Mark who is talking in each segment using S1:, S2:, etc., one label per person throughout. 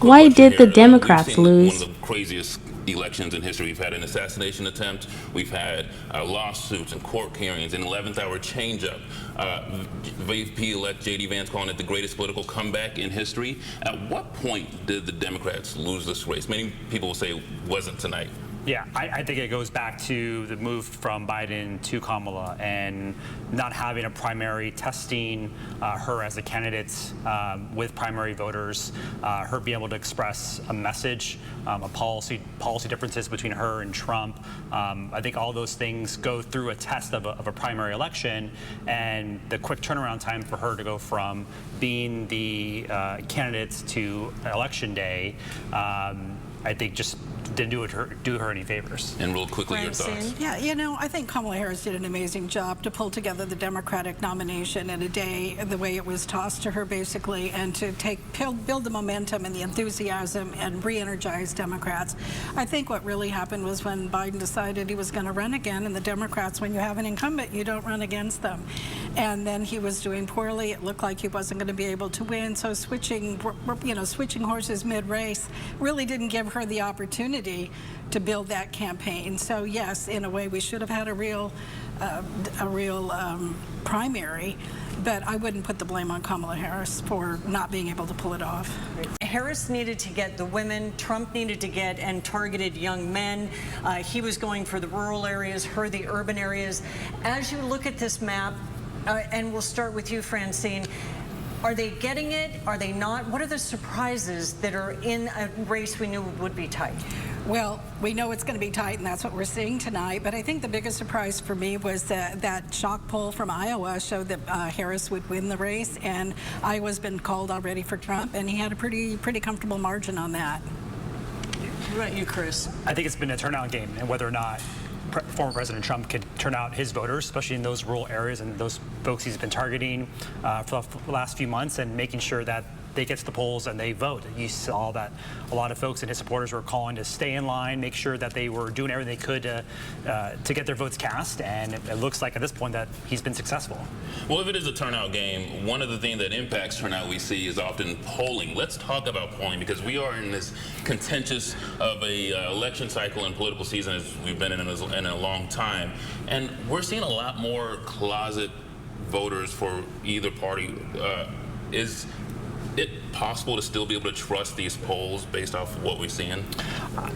S1: Why did the Democrats
S2: We've seen
S1: lose?
S2: one of the craziest elections in history. We've had an assassination attempt. We've had lawsuits and court hearings, an 11th hour changeup. VP-elect J.D. Vance calling it the greatest political comeback in history. At what point did the Democrats lose this race? Many people will say it wasn't tonight.
S3: Yeah, I think it goes back to the move from Biden to Kamala and not having a primary, testing her as a candidate with primary voters, her being able to express a message, a policy differences between her and Trump. I think all those things go through a test of a primary election, and the quick turnaround time for her to go from being the candidate to election day, I think just didn't do her any favors.
S2: And real quickly, your thoughts?
S4: Yeah, you know, I think Kamala Harris did an amazing job to pull together the Democratic nomination in a day, the way it was tossed to her, basically, and to build the momentum and the enthusiasm and re-energize Democrats. I think what really happened was when Biden decided he was going to run again, and the Democrats, when you have an incumbent, you don't run against them. And then he was doing poorly. It looked like he wasn't going to be able to win. So switching horses mid-race really didn't give her the opportunity to build that campaign. So yes, in a way, we should have had a real primary, but I wouldn't put the blame on Kamala Harris for not being able to pull it off.
S5: Harris needed to get the women, Trump needed to get and targeted young men. He was going for the rural areas, her the urban areas. As you look at this map, and we'll start with you, Francine, are they getting it? Are they not? What are the surprises that are in a race we knew would be tight?
S4: Well, we know it's going to be tight, and that's what we're seeing tonight. But I think the biggest surprise for me was that shock poll from Iowa showed that Harris would win the race, and Iowa's been called already for Trump, and he had a pretty comfortable margin on that.
S5: What about you, Chris?
S3: I think it's been a turnout game, and whether or not former President Trump could turn out his voters, especially in those rural areas and those folks he's been targeting for the last few months, and making sure that they get to the polls and they vote. You saw that a lot of folks and his supporters were calling to stay in line, make sure that they were doing everything they could to get their votes cast, and it looks like at this point that he's been successful.
S2: Well, if it is a turnout game, one of the things that impacts turnout we see is often polling. Let's talk about polling, because we are in this contentious of a election cycle and political season as we've been in a long time, and we're seeing a lot more closet voters for either party. Is it possible to still be able to trust these polls based off of what we're seeing?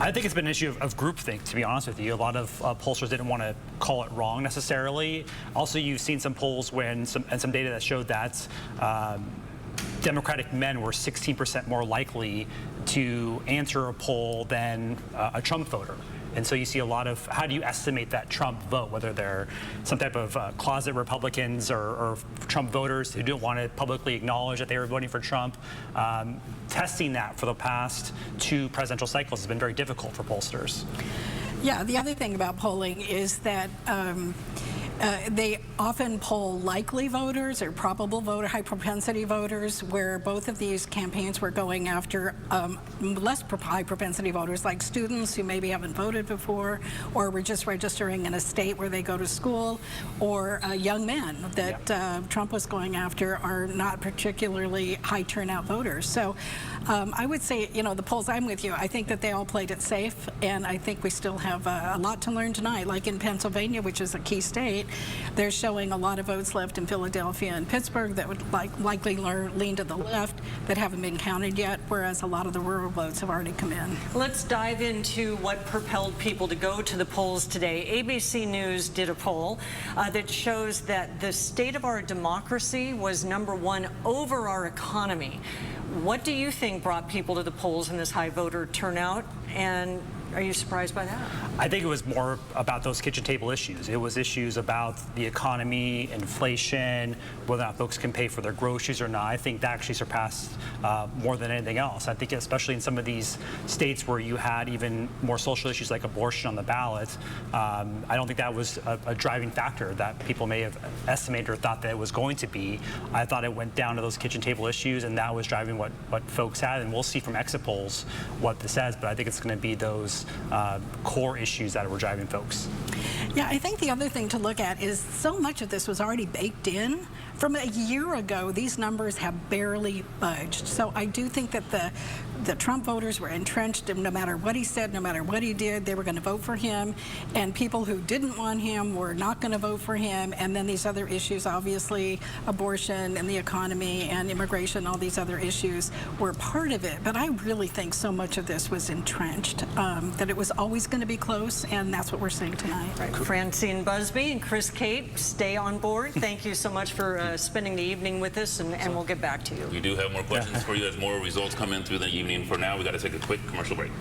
S3: I think it's been an issue of groupthink, to be honest with you. A lot of pollsters didn't want to call it wrong necessarily. Also, you've seen some polls and some data that showed that Democratic men were 16% more likely to answer a poll than a Trump voter. And so you see a lot of, how do you estimate that Trump vote, whether they're some type of closet Republicans or Trump voters who don't want to publicly acknowledge that they were voting for Trump. Testing that for the past 2 presidential cycles has been very difficult for pollsters.
S4: Yeah, the other thing about polling is that they often poll likely voters or probable voter, high propensity voters, where both of these campaigns were going after less high propensity voters, like students who maybe haven't voted before, or were just registering in a state where they go to school, or young men that Trump was going after are not particularly high turnout voters. So I would say, you know, the polls, I'm with you. I think that they all played it safe, and I think we still have a lot to learn tonight. Like in Pennsylvania, which is a key state, they're showing a lot of votes left in Philadelphia and Pittsburgh that would likely lean to the left that haven't been counted yet, whereas a lot of the rural votes have already come in.
S5: Let's dive into what propelled people to go to the polls today. ABC News did a poll that shows that the state of our democracy was #1 over our economy. What do you think brought people to the polls in this high voter turnout, and are you surprised by that?
S3: I think it was more about those kitchen table issues. It was issues about the economy, inflation, whether or not folks can pay for their groceries or not. I think that actually surpassed more than anything else. I think especially in some of these states where you had even more social issues like abortion on the ballot, I don't think that was a driving factor that people may have estimated or thought that it was going to be. I thought it went down to those kitchen table issues, and that was driving what folks had. And we'll see from exit polls what this says, but I think it's going to be those those core issues that were driving folks.
S4: Yeah, I think the other thing to look at is so much of this was already baked in. From a year ago, these numbers have barely budged. So I do think that the Trump voters were entrenched, and no matter what he said, no matter what he did, they were going to vote for him. And people who didn't want him were not going to vote for him. And then these other issues, obviously, abortion and the economy and immigration, all these other issues were part of it. But I really think so much of this was entrenched, that it was always going to be close, and that's what we're seeing tonight.
S5: Francine Busby and Chris Kate, stay on board. Thank you so much for spending the evening with us, and we'll get back to you.
S2: We do have more questions for you as more results come in through the evening. For now, we got to take a quick commercial break.